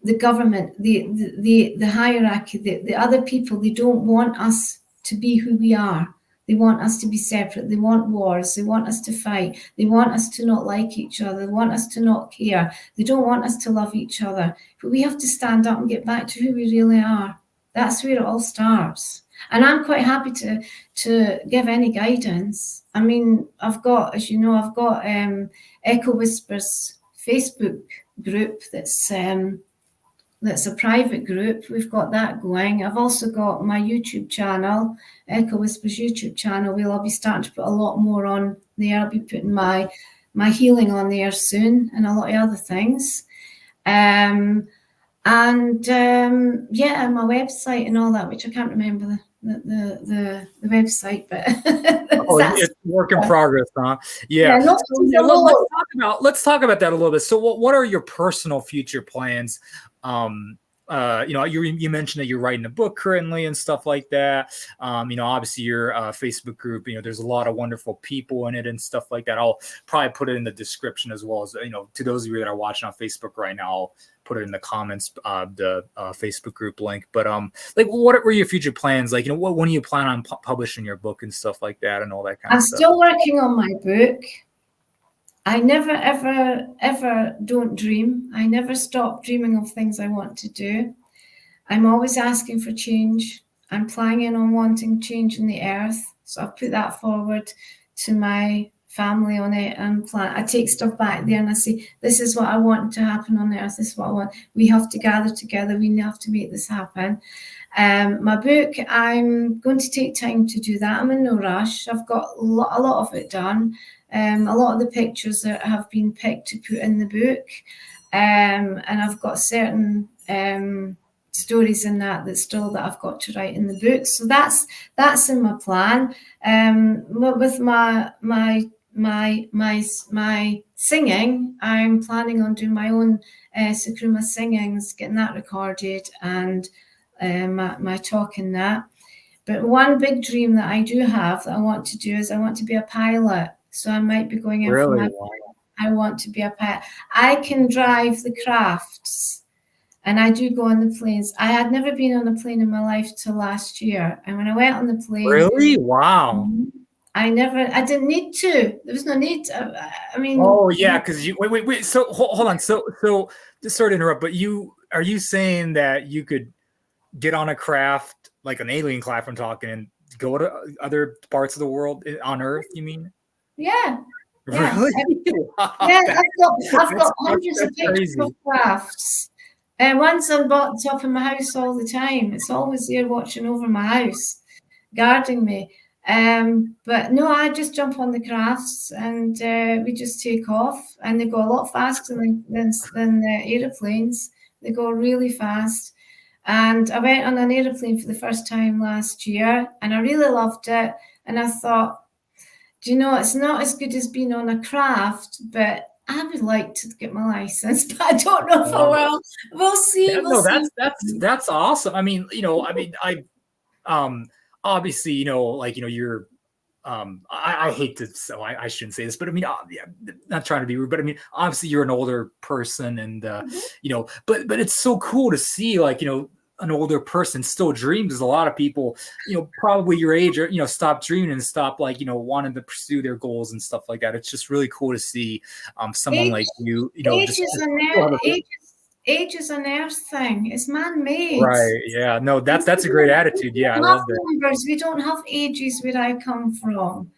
the government, the hierarchy, the other people, they don't want us to be who we are. They want us to be separate. They want wars. They want us to fight. They want us to not like each other. They want us to not care. They don't want us to love each other. But we have to stand up and get back to who we really are. That's where it all starts. And I'm quite happy to give any guidance. I mean, I've got, as you know, I've got Echo Whispers Facebook group that's a private group. We've got that going. I've also got my YouTube channel, Echo Whispers YouTube channel. I'll be starting to put a lot more on there. I'll be putting my healing on there soon, and a lot of other things. Yeah, my website and all that, which I can't remember the website, but it's work in progress, huh? Yeah. Let's talk about that a little bit. So what are your personal future plans? You mentioned that you're writing a book currently and stuff like that. Obviously your Facebook group, there's a lot of wonderful people in it and stuff like that. I'll probably put it in the description, as well as, to those of you that are watching on Facebook right now, I'll put it in the comments, the Facebook group link. But what were your future plans? When do you plan on publishing your book and stuff like that and all that kind of stuff? I'm still working on my book. I never, ever, ever don't dream. I never stop dreaming of things I want to do. I'm always asking for change. I'm planning on wanting change in the earth. So I've put that forward to my family on it and plan. I take stuff back there and I say, this is what I want to happen on the earth. This is what I want. We have to gather together. We have to make this happen. My book, I'm going to take time to do that. I'm in no rush. I've got a lot of it done. A lot of the pictures that have been picked to put in the book. And I've got certain stories in that I've got to write in the book. So that's in my plan. With my singing, I'm planning on doing my own Sakruma singings, getting that recorded, and my talk in that. But one big dream that I do have that I want to do is I want to be a pilot. So I might be going in for my. I want to be a pilot. I can drive the crafts, and I do go on the planes. I had never been on a plane in my life till last year, and when I went on the plane, really, wow. I didn't need to. There was no need. I mean. Oh yeah, because you wait. So hold on. So just sort of interrupt, but are you saying that you could get on a craft, like an alien craft I'm talking, and go to other parts of the world on Earth, you mean? Yeah. Really? Wow. Yeah, I've got hundreds of pictures of crafts. And one's on the top of my house all the time. It's always there watching over my house, guarding me. But no, I just jump on the crafts and we just take off, and they go a lot faster than the aeroplanes. They go really fast. And I went on an aeroplane for the first time last year, and I really loved it. And I thought, it's not as good as being on a craft, but I would like to get my license, but I don't know if I will. We'll see. That's awesome. I mean, obviously, you're, I hate to, so I shouldn't say this, but I mean, not trying to be rude, but I mean, obviously you're an older person, and, but it's so cool to see, an older person still dreams. As a lot of people, probably your age, or, stop dreaming and stop, wanting to pursue their goals and stuff like that. It's just really cool to see someone like you, age is an earth thing. It's man-made. Right. Yeah. No, that's a great attitude. Yeah. I love that. We don't have ages where I come from.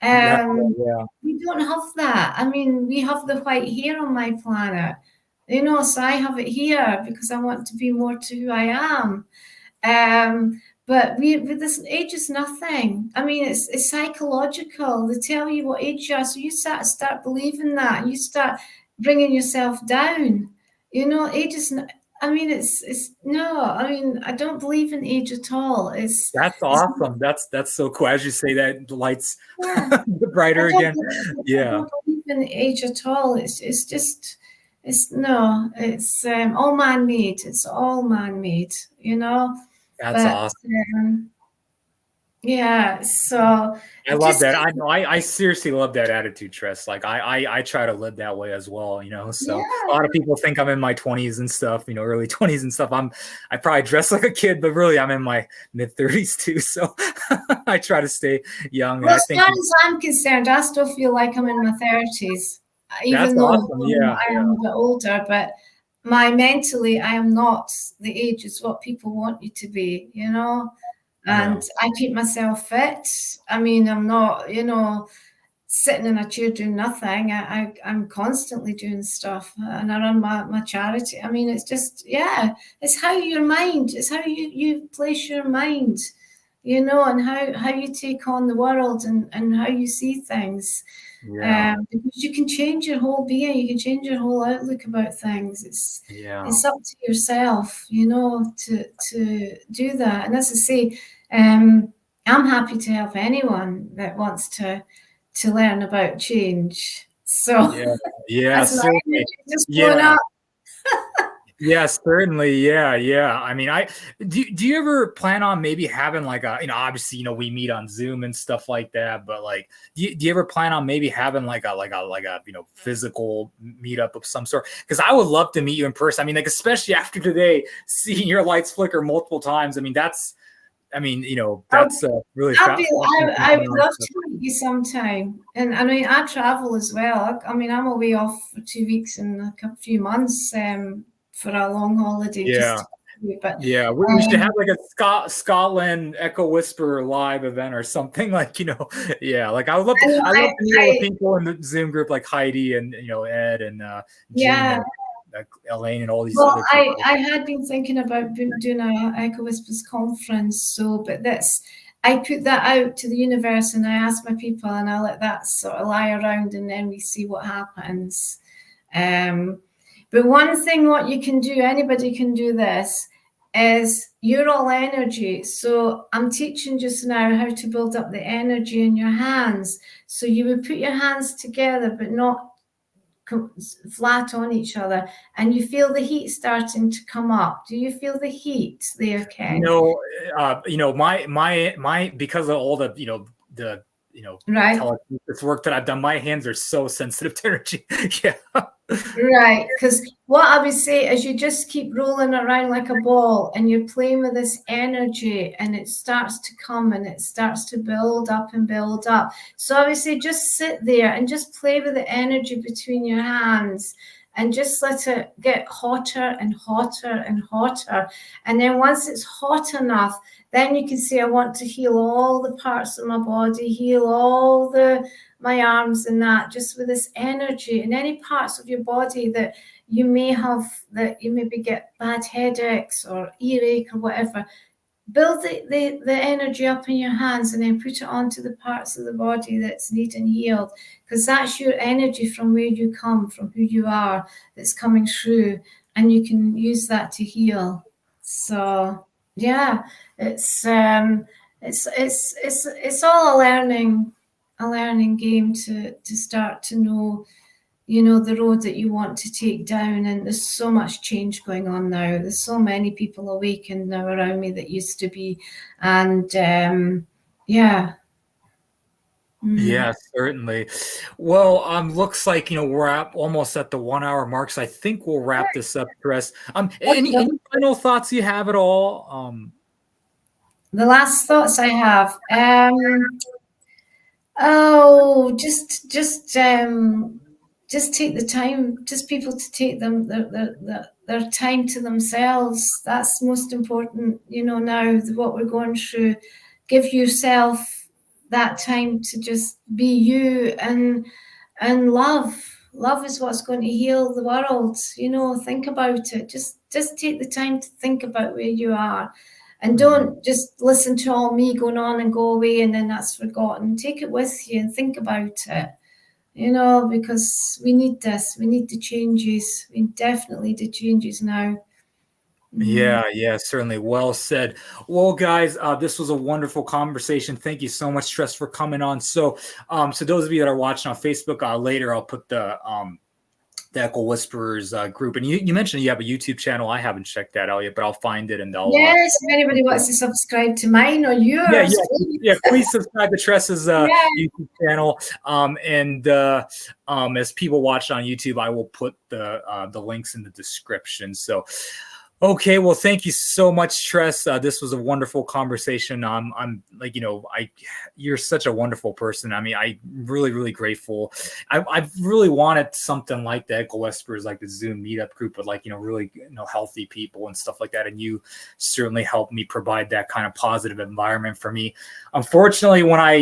We don't have that. I mean, we have the white hair on my planet. So I have it here because I want to be more to who I am. But with this age is nothing. I mean, it's psychological. They tell you what age you are, so you start believing that. You start bringing yourself down. Age is. I mean, it's no. I mean, I don't believe in age at all. That's It's awesome. That's so cool. As you say that, the lights yeah. brighter again. I Yeah, don't believe in age at all. It's just it's no. It's all man made. It's all man made. You know, that's but awesome. yeah. So I love just that. I know. I seriously love that attitude, Tress. Like I try to live that way as well. So yeah. a lot of people think I'm in my 20s and stuff. Early 20s and stuff. I probably dress like a kid, but really I'm in my mid 30s too. So I try to stay young, and Well, I as think far as I'm concerned, I still feel like I'm in my 30s, that's even though awesome. Yeah, I am a bit older. But mentally, I am not the age is what people want you to be, yeah, And I keep myself fit. I mean, I'm not, sitting in a chair doing nothing. I'm constantly doing stuff, and I run my charity. I mean, it's just it's how it's how you place your mind, and how you take on the world and how you see things. yeah, Because you can change your whole being, you can change your whole outlook about things. yeah. It's up to yourself, to do that. And as I say, I'm happy to help anyone that wants to learn about change. So Yeah, yeah, as my certainly. energy just blown Yeah, up. yeah, certainly. Yeah, yeah. I mean, do you ever plan on maybe having like obviously, we meet on Zoom and stuff like that, but like, do you ever plan on maybe having like a physical meetup of some sort? Because I would love to meet you in person. I mean, like, especially after today, seeing your lights flicker multiple times. I'll, That's really I'll be. fascinating. I would love to meet you sometime. And I mean, I travel as well. I mean, I'm away off for 2 weeks in a few months for a long holiday, just Yeah. to but Yeah, we should have like a Scotland Echo Whisperer live event or something Yeah, like I know, I love to meet all the people in the Zoom group like Heidi and Ed and Jean yeah. and Elaine and all these Well, other I, people. I had been thinking about doing a Echo Whispers conference, but I put that out to the universe and I ask my people and I let that sort of lie around and then we see what happens. But one thing what you can do, anybody can do this, is you're all energy. So I'm teaching just now how to build up the energy in your hands. So you would put your hands together, but not flat on each other, and you feel the heat starting to come up. Do you feel the heat there, Ken? My because of all the the Right. telekinesis work that I've done, my hands are so sensitive to energy. Yeah. Right, because what I would say is you just keep rolling around like a ball and you're playing with this energy and it starts to come and it starts to build up and build up. So I would say just sit there and just play with the energy between your hands and just let it get hotter and hotter and hotter. And then once it's hot enough, then you can say, I want to heal all the parts of my body, heal all my arms and that, just with this energy, and any parts of your body that you may have, that you maybe get bad headaches or earache or whatever. Build the energy up in your hands and then put it onto the parts of the body that's needing healed, because that's your energy from where you come, from who you are, that's coming through, and you can use that to heal. So yeah, it's all a learning game to start to know, the road that you want to take down. And there's so much change going on now. There's so many people awakened now around me that used to be. And yeah. Yeah, certainly. Well, looks like we're almost at the 1 hour mark, so I think we'll wrap this up, Chris. Any final thoughts you have at all? The last thoughts I have. Oh, just take the time, just people to take their time to themselves. That's most important, now what we're going through. Give yourself that time to just be you and love. Love is what's going to heal the world. Think about it. Just take the time to think about where you are. And don't just listen to all me going on and go away and then that's forgotten. Take it with you and think about it, because we need this. We need the changes. We definitely need the changes now. Yeah, certainly. Well said. Well, guys, this was a wonderful conversation. Thank you so much, Tress, for coming on. So, so those of you that are watching on Facebook, later I'll put the Echo Whisperers group. And you mentioned you have a YouTube channel. I haven't checked that out yet, but I'll find it and I'll. Yes, if anybody wants to subscribe to mine or yours, yeah. Please subscribe to Tress's YouTube channel. And as people watch on YouTube, I will put the links in the description. So. Okay, well, thank you so much, Tress. This was a wonderful conversation. I'm like, you're such a wonderful person. I mean, I'm really, really grateful. I really wanted something like the Echo Whisperers, like the Zoom meetup group, but like, really, healthy people and stuff like that. And you certainly helped me provide that kind of positive environment for me. Unfortunately, when I,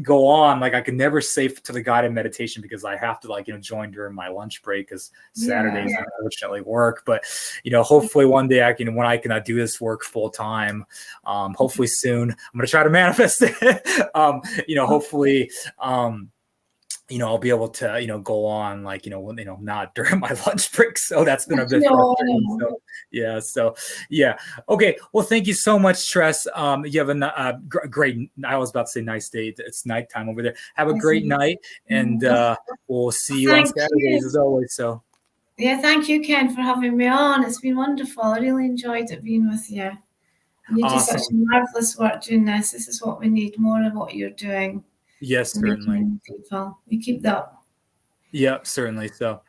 go on, like I could never say to the guided meditation because I have to join during my lunch break because Saturdays unfortunately work. But hopefully one day I can do this work full time. Hopefully soon. I'm gonna try to manifest it. Hopefully I'll be able to, go on not during my lunch break. So that's been a bit frustrating. So, Okay. Well, thank you so much, Tress. You have a great, I was about to say nice day. It's nighttime over there. Have a great night. And we'll see you on Saturdays as always. So. Yeah, thank you, Ken, for having me on. It's been wonderful. I really enjoyed it being with you. You do such marvelous work doing this. This is what we need, more of what you're doing. Yes, certainly. People. You keep that. Yeah, certainly. So